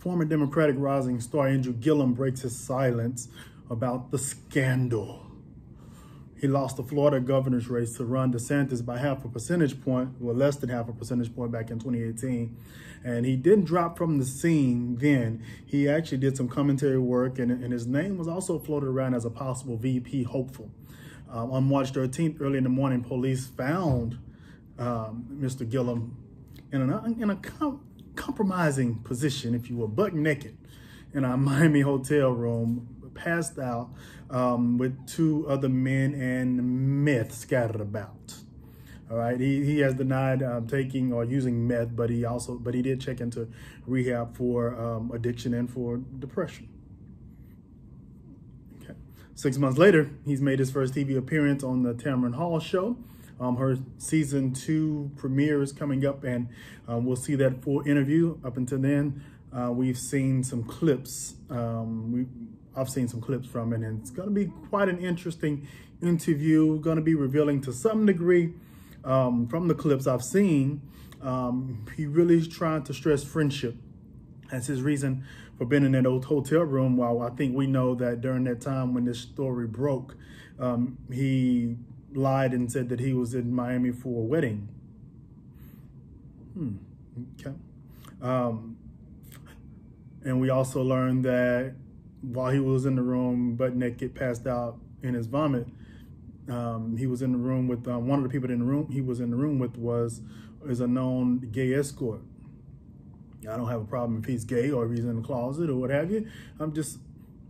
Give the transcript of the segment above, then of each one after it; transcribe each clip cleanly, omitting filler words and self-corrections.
Former Democratic rising star Andrew Gillum breaks his silence about the scandal. He lost the Florida governor's race to Ron DeSantis by half a percentage point, well, less than half a percentage point back in 2018. And he didn't drop from the scene then. He actually did some commentary work, and his name was also floated around as a possible VP hopeful. On March 13th, early in the morning, police found Mr. Gillum in a compromising position, if you will, butt naked in a Miami hotel room, passed out with two other men and meth scattered about. All right, he has denied taking or using meth, but he did check into rehab for addiction and for depression. Okay. 6 months later, he's made his first TV appearance on the Tamron Hall show. Her season 2 premiere is coming up, and we'll see that full interview. Up until then, we've seen some clips. I've seen some clips from it, and it's going to be quite an interesting interview. Going to be revealing to some degree from the clips I've seen. He really is trying to stress friendship as his reason for being in that old hotel room. While I think we know that during that time when this story broke, he lied and said that he was in Miami for a wedding. Okay. And we also learned that while he was in the room, butt naked, passed out in his vomit, he was in the room with one of the people in the room he was in the room with is a known gay escort. I don't have a problem if he's gay or if he's in the closet or what have you. I'm just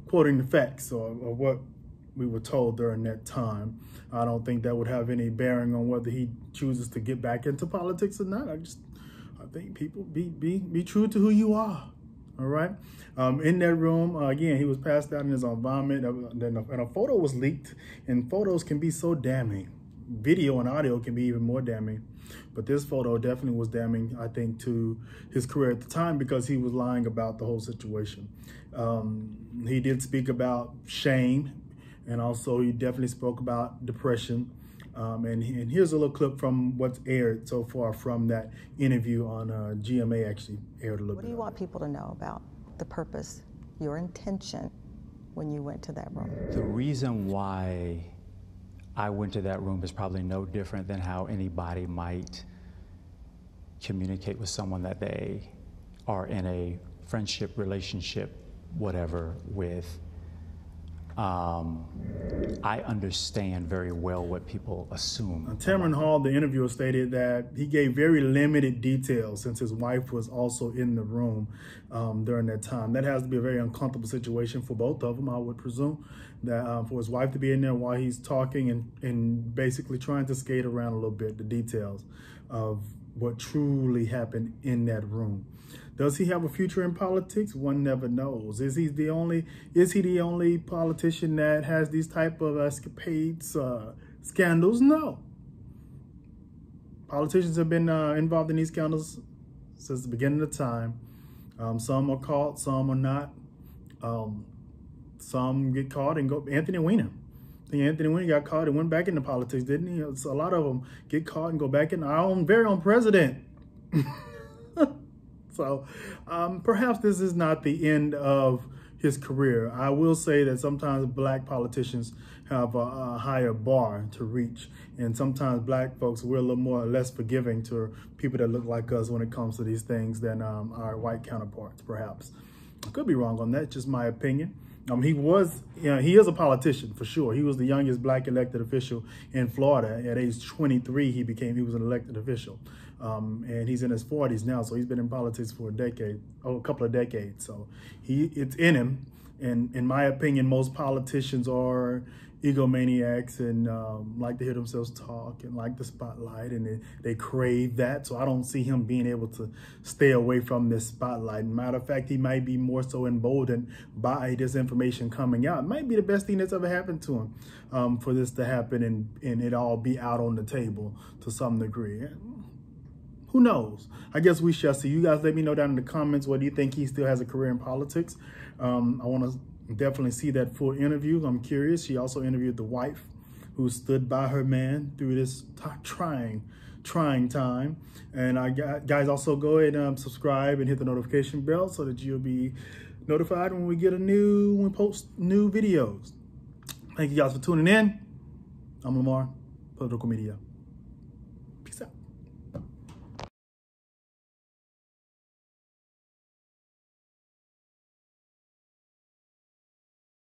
quoting the facts or what we were told during that time. I don't think that would have any bearing on whether he chooses to get back into politics or not. I think people be true to who you are. All right. In that room, again, he was passed out in his own vomit, and a photo was leaked, and photos can be so damning. Video and audio can be even more damning. But this photo definitely was damning, I think, to his career at the time because he was lying about the whole situation. He did speak about shame, and also he definitely spoke about depression. And here's a little clip from what's aired so far from that interview on GMA. Actually aired a little bit. What do you want people to know about the purpose, your intention when you went to that room? The reason why I went to that room is probably no different than how anybody might communicate with someone that they are in a friendship, relationship, whatever, with. I understand very well what people assume. On Tamron Hall, the interviewer stated that he gave very limited details since his wife was also in the room during that time. That has to be a very uncomfortable situation for both of them, I would presume, that for his wife to be in there while he's talking and basically trying to skate around a little bit the details of what truly happened in that room. Does he have a future in politics? One never knows. Is he the only politician that has these type of escapades, scandals? No. Politicians have been involved in these scandals since the beginning of time. Some are caught, some are not. Some get caught and go. Anthony Weiner. I think Anthony Weiner got caught and went back into politics, didn't he? So a lot of them get caught and go back in. Our very own president. So perhaps this is not the end of his career. I will say that sometimes black politicians have a higher bar to reach. And sometimes black folks, we're a little more or less forgiving to people that look like us when it comes to these things than our white counterparts, perhaps. I could be wrong on that, just my opinion. He is a politician for sure. He was the youngest black elected official in Florida. At age 23, he was an elected official. And he's in his 40s now, so he's been in politics for a couple of decades. So it's in him. And in my opinion, most politicians are egomaniacs and like to hear themselves talk and like the spotlight, and they crave that. So I don't see him being able to stay away from this spotlight. Matter of fact, he might be more so emboldened by this information coming out. It might be the best thing that's ever happened to him for this to happen and it all be out on the table to some degree. Who knows? I guess we shall see. You guys let me know down in the comments whether you think he still has a career in politics. I want to definitely see that full interview. I'm curious. She also interviewed the wife who stood by her man through this trying trying time. And guys, also go ahead and subscribe and hit the notification bell so that you'll be notified when we post new videos. Thank you guys for tuning in. I'm Lamar, Political Media. Peace out.